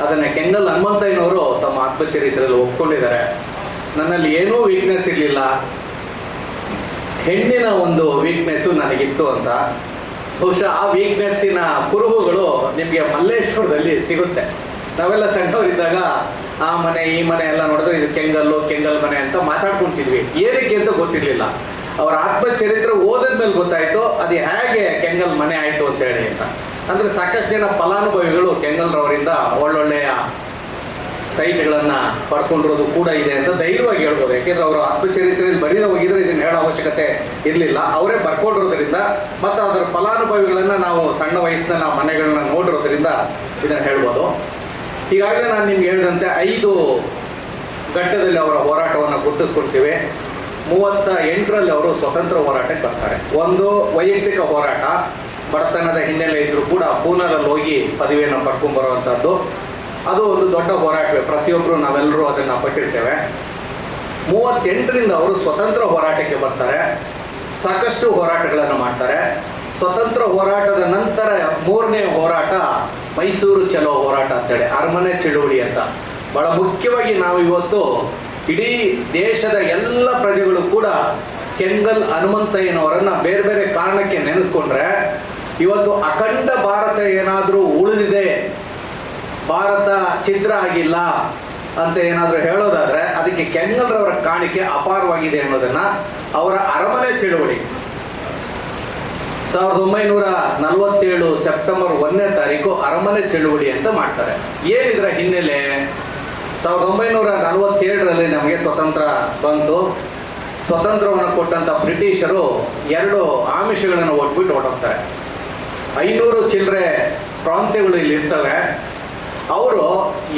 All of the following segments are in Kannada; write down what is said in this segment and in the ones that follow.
ಅದನ್ನು ಕೆಂಗಲ್ ಹನುಮಂತಯ್ಯನವರು ತಮ್ಮ ಆತ್ಮಚರಿತ್ರೆಯಲ್ಲಿ ಒಪ್ಕೊಂಡಿದ್ದಾರೆ. ನನ್ನಲ್ಲಿ ಏನೂ ವೀಕ್ನೆಸ್ ಇರಲಿಲ್ಲ, ಹೆಣ್ಣಿನ ಒಂದು ವೀಕ್ನೆಸ್ಸು ನನಗಿತ್ತು ಅಂತ. ಬಹುಶಃ ಆ ವೀಕ್ನೆಸ್ಸಿನ ಕುರುಹುಗಳು ನಿಮಗೆ ಮಲ್ಲೇಶ್ವರದಲ್ಲಿ ಸಿಗುತ್ತೆ. ನಾವೆಲ್ಲ ಸಣ್ಣವರಿದ್ದಾಗ ಆ ಮನೆ ಈ ಮನೆ ಎಲ್ಲ ನೋಡಿದ್ರೆ ಇದು ಕೆಂಗಲ್ ಮನೆ ಅಂತ ಮಾತಾಡ್ಕೊತಿದ್ವಿ. ಏನಕ್ಕೆ ಅಂತ ಗೊತ್ತಿರಲಿಲ್ಲ. ಅವರ ಆತ್ಮಚರಿತ್ರೆ ಓದಿದ್ಮೇಲೆ ಗೊತ್ತಾಯಿತು ಅದು ಹೇಗೆ ಕೆಂಗಲ್ ಮನೆ ಆಯಿತು ಅಂತೇಳಿ ಅಂತ. ಅಂದರೆ ಸಾಕಷ್ಟು ಜನ ಫಲಾನುಭವಿಗಳು ಕೆಂಗಲ್ರವರಿಂದ ಒಳ್ಳೊಳ್ಳೆಯ ಸೈಟ್ಗಳನ್ನು ಪಡ್ಕೊಂಡಿರೋದು ಕೂಡ ಇದೆ ಅಂತ ಧೈರ್ಯವಾಗಿ ಹೇಳ್ಬೋದು. ಯಾಕೆಂದರೆ ಅವರು ಆತ್ಮಚರಿತ್ರೆಯಲ್ಲಿ ಬರೀದ ಹೋಗಿದ್ರೆ ಇದನ್ನು ಹೇಳೋ ಅವಶ್ಯಕತೆ ಇರಲಿಲ್ಲ. ಅವರೇ ಬರ್ಕೊಂಡಿರೋದ್ರಿಂದ ಮತ್ತು ಅದರ ಫಲಾನುಭವಿಗಳನ್ನು ನಾವು ಸಣ್ಣ ವಯಸ್ಸಿನ ನಾವು ಮನೆಗಳನ್ನ ನೋಡಿರೋದ್ರಿಂದ ಇದನ್ನು ಹೇಳ್ಬೋದು. ಈಗಾಗಲೇ ನಾನು ನಿಮ್ಗೆ ಹೇಳಿದಂತೆ 5 ಘಟ್ಟದಲ್ಲಿ ಅವರ ಹೋರಾಟವನ್ನು ಗುರುತಿಸ್ಕೊಳ್ತೀವಿ. 38ರಲ್ಲಿ ಅವರು ಸ್ವತಂತ್ರ ಹೋರಾಟಕ್ಕೆ ಬರ್ತಾರೆ. ಒಂದು ವೈಯಕ್ತಿಕ ಹೋರಾಟ, ಬಡತನದ ಹಿನ್ನೆಲೆ ಇದ್ದರೂ ಕೂಡ ಪೂನಾದಲ್ಲಿ ಹೋಗಿ ಪದವಿಯನ್ನು ಪಡ್ಕೊಂಡ್ಬರುವಂಥದ್ದು. ಅದು ಒಂದು ದೊಡ್ಡ ಹೋರಾಟವೇ, ಪ್ರತಿಯೊಬ್ಬರು ನಾವೆಲ್ಲರೂ ಅದನ್ನು ಪಟ್ಟಿರ್ತೇವೆ. 38ರಿಂದ ಅವರು ಸ್ವತಂತ್ರ ಹೋರಾಟಕ್ಕೆ ಬರ್ತಾರೆ. ಸಾಕಷ್ಟು ಹೋರಾಟಗಳನ್ನು ಮಾಡ್ತಾರೆ. ಸ್ವತಂತ್ರ ಹೋರಾಟದ ನಂತರ 3ನೇ ಹೋರಾಟ ಮೈಸೂರು ಚಲೋ ಹೋರಾಟ ಅಂತೇಳಿ, ಅರಮನೆ ಚಳುವಳಿ ಅಂತ. ಬಹಳ ಮುಖ್ಯವಾಗಿ ನಾವು ಇವತ್ತು ಇಡೀ ದೇಶದ ಎಲ್ಲ ಪ್ರಜೆಗಳು ಕೂಡ ಕೆಂಗಲ್ ಹನುಮಂತಯ್ಯನವರನ್ನು ಬೇರೆ ಬೇರೆ ಕಾರಣಕ್ಕೆ ನೆನೆಸ್ಕೊಂಡ್ರೆ, ಇವತ್ತು ಅಖಂಡ ಭಾರತ ಏನಾದರೂ ಉಳಿದಿದೆ, ಭಾರತ ಛಿದ್ರ ಆಗಿಲ್ಲ ಅಂತ ಏನಾದರೂ ಹೇಳೋದಾದರೆ ಅದಕ್ಕೆ ಕೆಂಗಲ್ರವರ ಕಾಣಿಕೆ ಅಪಾರವಾಗಿದೆ ಅನ್ನೋದನ್ನು ಅವರ ಅರಮನೆ ಚಳುವಳಿ 1947 ಸೆಪ್ಟೆಂಬರ್ 1ನೇ ತಾರೀಕು ಅರಮನೆ ಚಳುವಳಿ ಅಂತ ಮಾಡ್ತಾರೆ. ಏನಿದ್ರ ಹಿನ್ನೆಲೆ? 1947ರಲ್ಲಿ ನಮಗೆ ಸ್ವತಂತ್ರ ಬಂತು. ಸ್ವತಂತ್ರವನ್ನು ಕೊಟ್ಟಂಥ ಬ್ರಿಟಿಷರು 2 ಆಮಿಷಗಳನ್ನು ಒಟ್ಬಿಟ್ಟು ಹೊರಟೋಗ್ತಾರೆ. 500 ಚಿಲ್ಲರೆ ಪ್ರಾಂತ್ಯಗಳು ಇಲ್ಲಿ ಇರ್ತವೆ. ಅವರು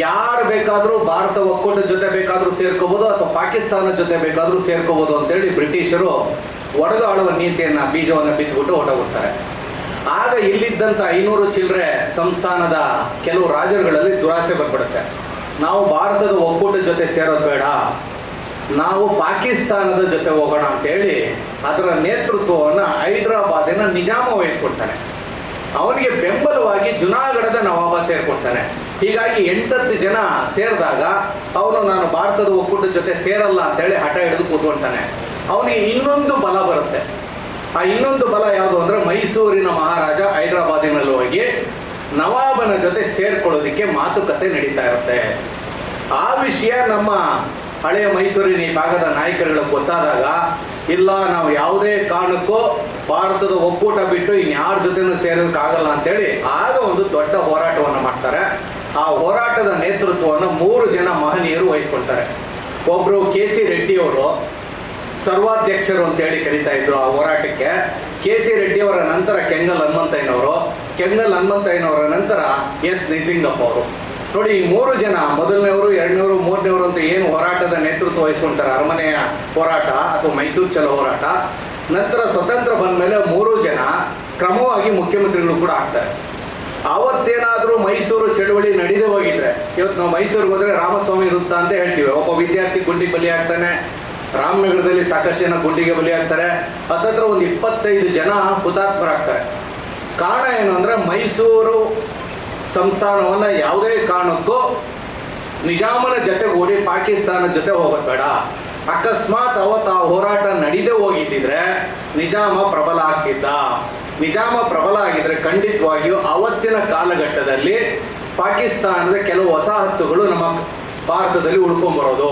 ಯಾರು ಬೇಕಾದರೂ ಭಾರತ ಒಕ್ಕೂಟದ ಜೊತೆ ಬೇಕಾದರೂ ಸೇರ್ಕೋಬೋದು ಅಥವಾ ಪಾಕಿಸ್ತಾನದ ಜೊತೆ ಬೇಕಾದರೂ ಸೇರ್ಕೋಬೋದು ಅಂತೇಳಿ ಬ್ರಿಟಿಷರು ಒಡೆದಾಳುವ ನೀತಿಯನ್ನು ಬೀಜವನ್ನು ಬಿತ್ತುಬಿಟ್ಟು ಹೊರಟೋಗ್ತಾರೆ. ಆಗ ಇಲ್ಲಿದ್ದಂಥ 500 ಚಿಲ್ಲರೆ ಸಂಸ್ಥಾನದ ಕೆಲವು ರಾಜರುಗಳಲ್ಲಿ ದುರಾಸೆ ಬಂದ್ಬಿಡುತ್ತೆ. ನಾವು ಭಾರತದ ಒಕ್ಕೂಟದ ಜೊತೆ ಸೇರೋದು ಬೇಡ, ನಾವು ಪಾಕಿಸ್ತಾನದ ಜೊತೆ ಹೋಗೋಣ ಅಂತೇಳಿ ಅದರ ನೇತೃತ್ವವನ್ನು ಹೈದರಾಬಾದಿನ ನಿಜಾಮ ವಹಿಸ್ಕೊಡ್ತಾನೆ. ಅವನಿಗೆ ಬೆಂಬಲವಾಗಿ ಜುನಾಗಢದ ನವಾಬ ಸೇರ್ಕೊಡ್ತಾನೆ. ಹೀಗಾಗಿ 8 ಜನ ಸೇರಿದಾಗ ಅವನು ನಾನು ಭಾರತದ ಒಕ್ಕೂಟದ ಜೊತೆ ಸೇರಲ್ಲ ಅಂತೇಳಿ ಹಠ ಹಿಡಿದು ಕೂತ್ಕೊಳ್ತಾನೆ. ಅವನಿಗೆ ಇನ್ನೊಂದು ಬಲ ಬರುತ್ತೆ. ಆ ಇನ್ನೊಂದು ಬಲ ಯಾವುದು ಅಂದರೆ ಮೈಸೂರಿನ ಮಹಾರಾಜ ಹೈದರಾಬಾದಿನಲ್ಲಿ ಹೋಗಿ ನವಾಬನ ಜೊತೆ ಸೇರ್ಕೊಳ್ಳೋದಕ್ಕೆ ಮಾತುಕತೆ ನಡೀತಾ ಇರುತ್ತೆ. ಆ ವಿಷಯ ನಮ್ಮ ಹಳೆಯ ಮೈಸೂರಿನ ಈ ಭಾಗದ ನಾಯಕರುಗಳಿಗೆ ಗೊತ್ತಾದಾಗ, ಇಲ್ಲ ನಾವು ಯಾವುದೇ ಕಾರಣಕ್ಕೂ ಭಾರತದ ಒಕ್ಕೂಟ ಬಿಟ್ಟು ಇನ್ಯಾರ ಜೊತೆನೂ ಸೇರೋದಕ್ಕಾಗಲ್ಲ ಅಂತೇಳಿ ಆಗ ಒಂದು ದೊಡ್ಡ ಹೋರಾಟವನ್ನು ಮಾಡ್ತಾರೆ. ಆ ಹೋರಾಟದ ನೇತೃತ್ವವನ್ನು 3 ಜನ ಮಹನೀಯರು ವಹಿಸ್ಕೊಳ್ತಾರೆ. ಒಬ್ಬರು KC ರೆಡ್ಡಿಯವರು ಸರ್ವಾಧ್ಯಕ್ಷರು ಅಂತೇಳಿ ಕರೀತಾ ಇದ್ರು ಆ ಹೋರಾಟಕ್ಕೆ. KC ರೆಡ್ಡಿಯವರ ನಂತರ ಕೆಂಗಲ್ ಹನುಮಂತಯ್ಯನವರು, ಕೆಂಗಲ್ ಹನುಮಂತಯ್ಯನವರ ನಂತರ S ನಿಜಲಿಂಗಪ್ಪ ಅವರು. ನೋಡಿ, ಈ 3 ಜನ, ಮೊದಲನೇವರು, 2ನೇವರು, 3ನೇವರು ಅಂತ ಏನು ಹೋರಾಟದ ನೇತೃತ್ವ ವಹಿಸ್ಕೊಳ್ತಾರೆ, ಅರಮನೆಯ ಹೋರಾಟ ಅಥವಾ ಮೈಸೂರು ಚಲೋ ಹೋರಾಟ, ನಂತರ ಸ್ವತಂತ್ರ ಬಂದ ಮೇಲೆ 3 ಜನ ಕ್ರಮವಾಗಿ ಮುಖ್ಯಮಂತ್ರಿಗಳು ಕೂಡ ಆಗ್ತಾರೆ. ಆವತ್ತೇನಾದರೂ ಮೈಸೂರು ಚಳುವಳಿ ನಡೆದೇ ಹೋಗಿದ್ರೆ, ಇವತ್ತು ನಾವು ಮೈಸೂರಿಗೆ ಹೋದರೆ ರಾಮಸ್ವಾಮಿ ವೃತ್ತ ಅಂತ ಹೇಳ್ತೀವಿ. ಒಬ್ಬ ವಿದ್ಯಾರ್ಥಿ ಗುಂಡಿಗೆ ಬಲಿ ಆಗ್ತಾನೆ, ರಾಮನಗರದಲ್ಲಿ ಸಾಕಷ್ಟು ಜನ ಗುಂಡಿಗೆ ಬಲಿ ಆಗ್ತಾರೆ, ಹತ್ತತ್ರ ಒಂದು 25 ಜನ ಹುತಾತ್ಮರಾಗ್ತಾರೆ. ಕಾರಣ ಏನು ಅಂದರೆ ಮೈಸೂರು ಸಂಸ್ಥಾನವನ್ನು ಯಾವುದೇ ಕಾರಣಕ್ಕೂ ನಿಜಾಮನ ಜೊತೆಗೂಡಿ ಪಾಕಿಸ್ತಾನದ ಜೊತೆ ಹೋಗೋದು ಬೇಡ. ಅಕಸ್ಮಾತ್ ಅವತ್ತು ಆ ಹೋರಾಟ ನಡೀದೇ ಹೋಗಿದ್ದಿದ್ರೆ ನಿಜಾಮ ಪ್ರಬಲ ಆಗ್ತಿದ್ದ. ನಿಜಾಮ ಪ್ರಬಲ ಆಗಿದ್ರೆ ಖಂಡಿತವಾಗಿಯೂ ಅವತ್ತಿನ ಕಾಲಘಟ್ಟದಲ್ಲಿ ಪಾಕಿಸ್ತಾನದ ಕೆಲವು ವಸಾಹತುಗಳು ನಮ್ಮ ಭಾರತದಲ್ಲಿ ಉಳ್ಕೊಂಬರೋದು.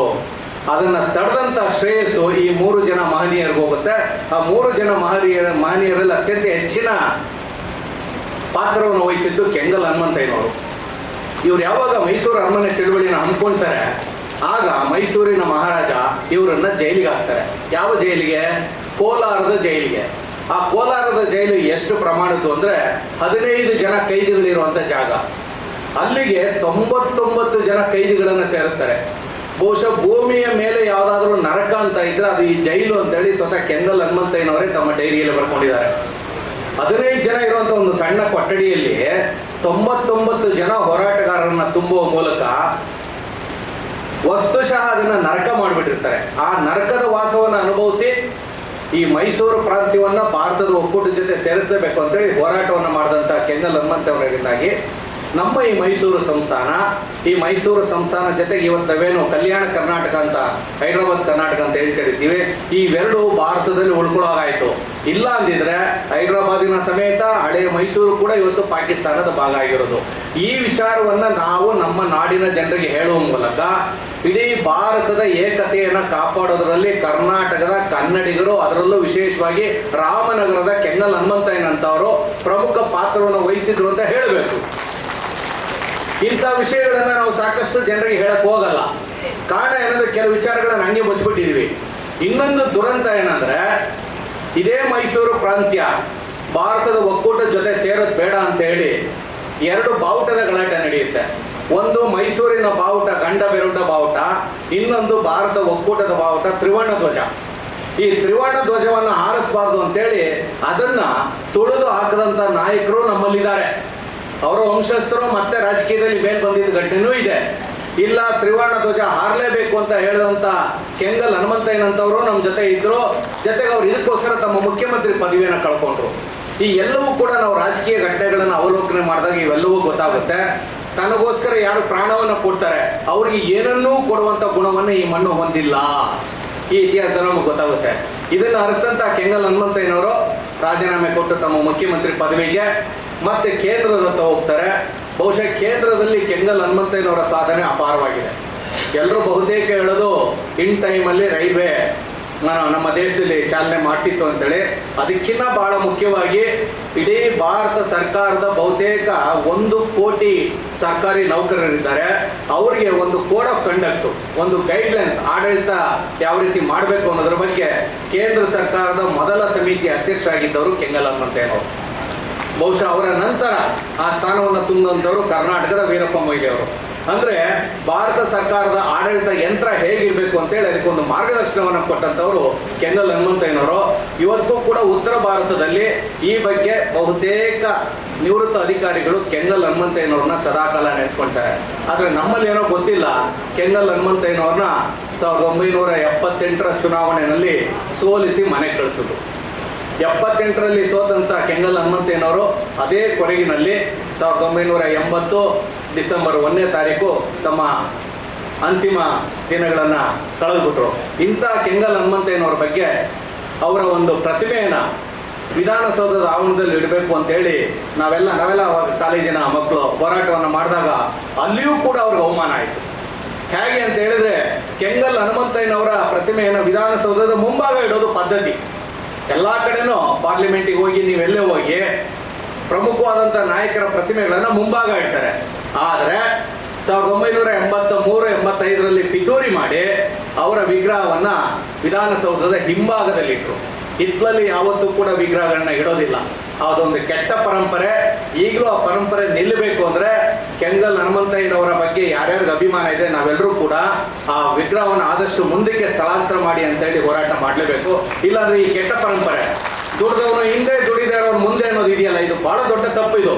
ಅದನ್ನು ತಡೆದಂಥ ಶ್ರೇಯಸ್ಸು ಈ 3 ಜನ ಮಹನೀಯರಿಗೆ ಹೋಗುತ್ತೆ. ಆ 3 ಜನ ಮಹನೀಯರಲ್ಲಿ ಅತ್ಯಂತ ಹೆಚ್ಚಿನ ಪಾತ್ರವನ್ನು ವಹಿಸಿದ್ದು ಕೆಂಗಲ್ ಹನುಮಂತಯ್ಯನವರು. ಇವ್ರು ಯಾವಾಗ ಮೈಸೂರು ಅರಮನೆ ಚಳುವಳಿನ ಹಮ್ಮಿಕೊಳ್ತಾರೆ, ಆಗ ಮೈಸೂರಿನ ಮಹಾರಾಜ ಇವರನ್ನು ಜೈಲಿಗೆ ಹಾಕ್ತಾರೆ. ಯಾವ ಜೈಲಿಗೆ? ಕೋಲಾರದ ಜೈಲಿಗೆ. ಆ ಕೋಲಾರದ ಜೈಲು ಎಷ್ಟು ಪ್ರಮಾಣದ್ದು ಅಂದರೆ 15 ಜನ ಕೈದಿಗಳಿರುವಂಥ ಜಾಗ. ಅಲ್ಲಿಗೆ 99 ಜನ ಕೈದಿಗಳನ್ನು ಸೇರಿಸ್ತಾರೆ. ಬಹುಶಃ ಭೂಮಿಯ ಮೇಲೆ ಯಾವುದಾದ್ರೂ ನರಕ ಅಂತ ಇದ್ರೆ ಅದು ಈ ಜೈಲು ಅಂತೇಳಿ ಸ್ವತಃ ಕೆಂಗಲ್ ಹನುಮಂತಯ್ಯನವರೇ ತಮ್ಮ ಡೈರಿಯಲ್ಲಿ ಬರ್ಕೊಂಡಿದ್ದಾರೆ. 15 ಜನ ಇರುವಂಥ ಒಂದು ಸಣ್ಣ ಕೊಠಡಿಯಲ್ಲಿ 99 ಜನ ಹೋರಾಟಗಾರರನ್ನ ತುಂಬುವ ಮೂಲಕ ವಸ್ತುಶಃ ಅದನ್ನು ನರಕ ಮಾಡಿಬಿಟ್ಟಿರ್ತಾರೆ. ಆ ನರಕದ ವಾಸವನ್ನು ಅನುಭವಿಸಿ ಈ ಮೈಸೂರು ಪ್ರಾಂತ್ಯವನ್ನು ಭಾರತದ ಒಕ್ಕೂಟದ ಜೊತೆ ಸೇರಿಸಲೇಬೇಕು ಅಂತೇಳಿ ಹೋರಾಟವನ್ನು ಮಾಡಿದಂಥ ಕೆಂಗಲ್ ಹನುಮಂತಯ್ಯನವರಿಂದಾಗಿ ನಮ್ಮ ಈ ಮೈಸೂರು ಸಂಸ್ಥಾನ, ಈ ಮೈಸೂರು ಸಂಸ್ಥಾನ ಜೊತೆಗೆ ಇವತ್ತು ನಾವೇನು ಕಲ್ಯಾಣ ಕರ್ನಾಟಕ ಅಂತ, ಹೈದರಾಬಾದ್ ಕರ್ನಾಟಕ ಅಂತ ಹೇಳಿ ಕರಿತೀವಿ, ಇವೆರಡು ಭಾರತದಲ್ಲಿ ಉಳ್ಕೊಳ್ಳೋಗಾಯಿತು. ಇಲ್ಲ ಅಂದಿದ್ರೆ ಹೈದರಾಬಾದಿನ ಸಮೇತ ಹಳೆಯ ಮೈಸೂರು ಕೂಡ ಇವತ್ತು ಪಾಕಿಸ್ತಾನದ ಭಾಗ ಆಗಿರೋದು. ಈ ವಿಚಾರವನ್ನು ನಾವು ನಮ್ಮ ನಾಡಿನ ಜನರಿಗೆ ಹೇಳುವ ಮೂಲಕ ಇಡೀ ಭಾರತದ ಏಕತೆಯನ್ನು ಕಾಪಾಡೋದ್ರಲ್ಲಿ ಕರ್ನಾಟಕದ ಕನ್ನಡಿಗರು, ಅದರಲ್ಲೂ ವಿಶೇಷವಾಗಿ ರಾಮನಗರದ ಕೆಂಗಲ್ ಹನುಮಂತಯ್ಯನಂತವರು ಪ್ರಮುಖ ಪಾತ್ರವನ್ನು ವಹಿಸಿದ್ರು ಅಂತ ಹೇಳಬೇಕು. ಇಂಥ ವಿಷಯಗಳನ್ನ ನಾವು ಸಾಕಷ್ಟು ಜನರಿಗೆ ಹೇಳಕ್ ಹೋಗಲ್ಲ. ಕಾರಣ ಏನಂದ್ರೆ ಕೆಲವು ವಿಚಾರಗಳನ್ನ ಹಂಗೆ ಮುಚ್ಚಿಬಿಟ್ಟಿದೀವಿ. ಇನ್ನೊಂದು ದುರಂತ ಏನಂದ್ರೆ, ಇದೇ ಮೈಸೂರು ಪ್ರಾಂತ್ಯ ಭಾರತದ ಒಕ್ಕೂಟದ ಜೊತೆ ಸೇರೋದು ಬೇಡ ಅಂತ ಹೇಳಿ ಎರಡು ಬಾವುಟದ ಗಲಾಟೆ ನಡೆಯುತ್ತೆ. ಒಂದು ಮೈಸೂರಿನ ಬಾವುಟ ಗಂಡ ಬೆರುಂಡ ಬಾವುಟ, ಇನ್ನೊಂದು ಭಾರತ ಒಕ್ಕೂಟದ ಬಾವುಟ ತ್ರಿವರ್ಣ ಧ್ವಜ. ಈ ತ್ರಿವರ್ಣ ಧ್ವಜವನ್ನು ಹಾರಿಸಬಾರ್ದು ಅಂತೇಳಿ ಅದನ್ನ ತುಳಿದು ಹಾಕದಂತ ನಾಯಕರು ನಮ್ಮಲ್ಲಿದ್ದಾರೆ. ಅವರ ವಂಶಸ್ಥರು ಮತ್ತೆ ರಾಜಕೀಯದಲ್ಲಿ ಮೇಲ್ ಬಂದಿದ್ದ ಘಟನೆನೂ ಇದೆ. ಇಲ್ಲ, ತ್ರಿವರ್ಣ ಧ್ವಜ ಹಾರಲೇಬೇಕು ಅಂತ ಹೇಳಿದಂತ ಕೆಂಗಲ್ ಹನುಮಂತಯ್ಯನಂತವರು ನಮ್ಮ ಜೊತೆ ಇದ್ರು. ಜೊತೆಗೆ ಅವ್ರು ಇದಕ್ಕೋಸ್ಕರ ತಮ್ಮ ಮುಖ್ಯಮಂತ್ರಿ ಪದವಿಯನ್ನು ಕಳ್ಕೊಂಡ್ರು. ಈ ಎಲ್ಲವೂ ಕೂಡ ನಾವು ರಾಜಕೀಯ ಘಟನೆಗಳನ್ನು ಅವಲೋಕನೆ ಮಾಡಿದಾಗ ಇವೆಲ್ಲವೂ ಗೊತ್ತಾಗುತ್ತೆ. ತನಗೋಸ್ಕರ ಯಾರು ಪ್ರಾಣವನ್ನು ಕೊಡ್ತಾರೆ ಅವ್ರಿಗೆ ಏನನ್ನೂ ಕೊಡುವಂತ ಗುಣವನ್ನು ಈ ಮಣ್ಣು ಹೊಂದಿಲ್ಲ. ಈ ಇತಿಹಾಸದಲ್ಲಿ ನಮಗೆ ಗೊತ್ತಾಗುತ್ತೆ. ಇದನ್ನು ಅರ್ಥಂತ ಕೆಂಗಲ್ ಹನುಮಂತಯ್ಯನವರು ರಾಜೀನಾಮೆ ಕೊಟ್ಟು ತಮ್ಮ ಮುಖ್ಯಮಂತ್ರಿ ಪದವಿಗೆ ಮತ್ತೆ ಕೇಂದ್ರದತ್ತ ಹೋಗ್ತಾರೆ. ಬಹುಶಃ ಕೇಂದ್ರದಲ್ಲಿ ಕೆಂಗಲ್ ಹನುಮಂತಯ್ಯನವರ ಸಾಧನೆ ಅಪಾರವಾಗಿದೆ. ಎಲ್ಲರೂ ಬಹುತೇಕ ಹೇಳೋದು ಇನ್ ಟೈಮಲ್ಲಿ ರೈಲ್ವೆ ನಮ್ಮ ದೇಶದಲ್ಲಿ ಚಾಲನೆ ಮಾಡ್ತಿತ್ತು ಅಂತೇಳಿ. ಅದಕ್ಕಿಂತ ಬಹಳ ಮುಖ್ಯವಾಗಿ ಇಡೀ ಭಾರತ ಸರ್ಕಾರದ ಬಹುತೇಕ 1 ಕೋಟಿ ಸರ್ಕಾರಿ ನೌಕರರಿದ್ದಾರೆ. ಅವರಿಗೆ ಒಂದು ಕೋಡ್ ಆಫ್ ಕಂಡಕ್ಟ್, ಒಂದು ಗೈಡ್ಲೈನ್ಸ್, ಆಡಳಿತ ಯಾವ ರೀತಿ ಮಾಡಬೇಕು ಅನ್ನೋದ್ರ ಬಗ್ಗೆ ಕೇಂದ್ರ ಸರ್ಕಾರದ ಮೊದಲ ಸಮಿತಿ ಅಧ್ಯಕ್ಷರಾಗಿದ್ದವರು ಕೆಂಗಲ್ ಹನುಮಂತಯ್ಯನವರು. ಬಹುಶಃ ಅವರ ನಂತರ ಆ ಸ್ಥಾನವನ್ನು ತುಂಬಿದಂಥವರು ಕರ್ನಾಟಕದ ವೀರಪ್ಪ ಮೊಯ್ಲಿ ಅವರು. ಅಂದರೆ ಭಾರತ ಸರ್ಕಾರದ ಆಡಳಿತ ಯಂತ್ರ ಹೇಗಿರಬೇಕು ಅಂತೇಳಿ ಅದಕ್ಕೊಂದು ಮಾರ್ಗದರ್ಶನವನ್ನು ಕೊಟ್ಟಂಥವರು ಕೆಂಗಲ್ ಹನುಮಂತಯ್ಯನವರು. ಇವತ್ತಿಗೂ ಕೂಡ ಉತ್ತರ ಭಾರತದಲ್ಲಿ ಈ ಬಗ್ಗೆ ಬಹುತೇಕ ನಿವೃತ್ತ ಅಧಿಕಾರಿಗಳು ಕೆಂಗಲ್ ಹನುಮಂತಯ್ಯನವ್ರನ್ನ ಸದಾಕಾಲ ನೆನೆಸ್ಕೊಳ್ತಾರೆ. ಆದರೆ ನಮ್ಮಲ್ಲಿ ಏನೋ ಗೊತ್ತಿಲ್ಲ, ಕೆಂಗಲ್ ಹನುಮಂತಯ್ಯನವ್ರನ್ನ 1978ರ ಚುನಾವಣೆಯಲ್ಲಿ ಸೋಲಿಸಿ ಮನೆ ಕಳಿಸಿದ್ರು. 78ರಲ್ಲಿ ಸೋತಂತ ಕೆಂಗಲ್ ಹನುಮಂತಯ್ಯನವರು ಅದೇ ಕೊರಗಿನಲ್ಲಿ 1980 ಡಿಸೆಂಬರ್ 1ನೇ ತಾರೀಕು ತಮ್ಮ ಅಂತಿಮ ದಿನಗಳನ್ನು ಕಳೆದುಬಿಟ್ರು. ಇಂಥ ಕೆಂಗಲ್ ಹನುಮಂತಯ್ಯನವ್ರ ಬಗ್ಗೆ ಅವರ ಒಂದು ಪ್ರತಿಮೆಯನ್ನು ವಿಧಾನಸೌಧದ ಆವರಣದಲ್ಲಿ ಇಡಬೇಕು ಅಂತೇಳಿ ನಾವೆಲ್ಲ ಅವಾಗ ಕಾಲೇಜಿನ ಮಕ್ಕಳು ಹೋರಾಟವನ್ನು ಮಾಡಿದಾಗ ಅಲ್ಲಿಯೂ ಕೂಡ ಅವ್ರಿಗೆ ಅವಮಾನ ಆಯಿತು. ಹೇಗೆ ಅಂತ ಹೇಳಿದ್ರೆ, ಕೆಂಗಲ್ ಹನುಮಂತಯ್ಯನವರ ಪ್ರತಿಮೆಯನ್ನು ವಿಧಾನಸೌಧದ ಮುಂಭಾಗ ಇಡೋದು ಪದ್ಧತಿ. ಎಲ್ಲ ಕಡೆನೂ ಪಾರ್ಲಿಮೆಂಟಿಗೆ ಹೋಗಿ ನೀವೆಲ್ಲೇ ಹೋಗಿ ಪ್ರಮುಖವಾದಂಥ ನಾಯಕರ ಪ್ರತಿಮೆಗಳನ್ನು ಮುಂಭಾಗ ಇಡ್ತಾರೆ. ಆದರೆ 1983-85ರಲ್ಲಿ ಪಿತೂರಿ ಮಾಡಿ ಅವರ ವಿಗ್ರಹವನ್ನು ವಿಧಾನಸೌಧದ ಹಿಂಭಾಗದಲ್ಲಿಟ್ಟರು. ಹಿತ್ಲಲ್ಲಿ ಯಾವತ್ತೂ ಕೂಡ ವಿಗ್ರಹಗಳನ್ನ ಇಡೋದಿಲ್ಲ. ಅದೊಂದು ಕೆಟ್ಟ ಪರಂಪರೆ. ಈಗಲೂ ಆ ಪರಂಪರೆ ನಿಲ್ಲಬೇಕು ಅಂದರೆ ಕೆಂಗಲ್ ಹನುಮಂತಯ್ಯನವರ ಬಗ್ಗೆ ಯಾರ್ಯಾರಿಗೆ ಅಭಿಮಾನ ಇದೆ ನಾವೆಲ್ಲರೂ ಕೂಡ ಆ ವಿಗ್ರಹವನ್ನು ಆದಷ್ಟು ಮುಂದಕ್ಕೆ ಸ್ಥಳಾಂತರ ಮಾಡಿ ಅಂತೇಳಿ ಹೋರಾಟ ಮಾಡಲೇಬೇಕು. ಇಲ್ಲಾಂದ್ರೆ ಈ ಕೆಟ್ಟ ಪರಂಪರೆ ದುಡಿದವನು ಹಿಂದೆ ದುಡಿದವರು ಮುಂದೆ ಅನ್ನೋದು ಇದೆಯಲ್ಲ, ಇದು ಬಹಳ ದೊಡ್ಡ ತಪ್ಪು. ಇದು